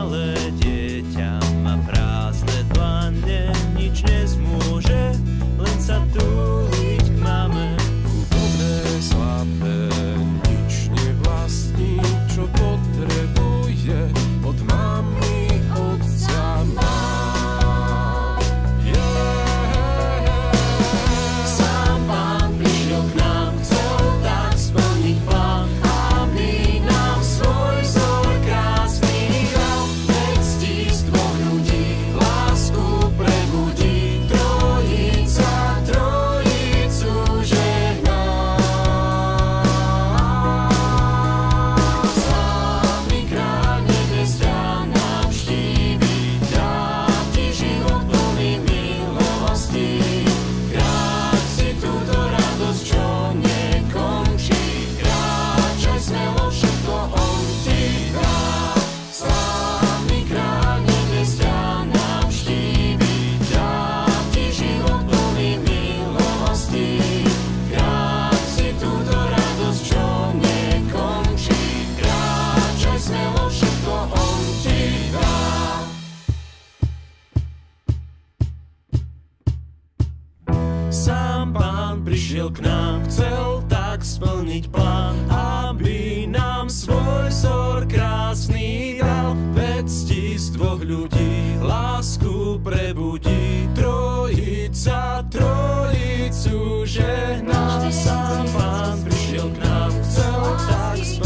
malé dieťa má prázdne dlane, nič nezmôže, len sa túliť k mame. Chudobné, slabé, nič nevlastní, čo potrebuje od mamy, otca má. Sám Pán prišiel k nám, chcel tak splniť plán, aby nám svoj vzor krásny dal. Veď stísk dvoch ľudí lásku prebudí, trojica trojicu žehná. Slávny kráľ nebies ťa navštíví, dá ti život plný milosti. Kráč si túto radosť, čo nekončí, kráčaj smelo, všetko on ti dá. Slávny kráľ nebies ťa navštíví, dá ti život plný milosti. Kráč si túto radosť, čo nekončí, kráčaj smelo, všetko on ti dá. Sám Pán prišiel k nám, chcel tak splniť plán, aby nám svoj vzor krásny dal. Veď stísk dvoch ľudí lásku prebudí, trojica trojicu žehná. Sám Pán prišiel k nám, chcel tak splniť